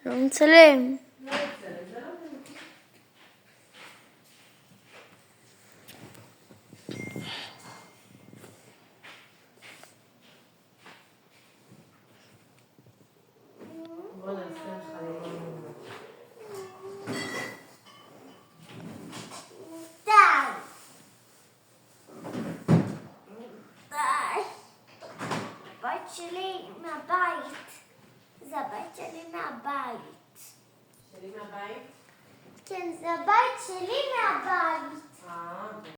לא מצלם. בוא נעשה לך לימון. הבית שלי מהבית. זה הבית שלי מהבית. שלי מהבית? כן, זה הבית שלי מהבית.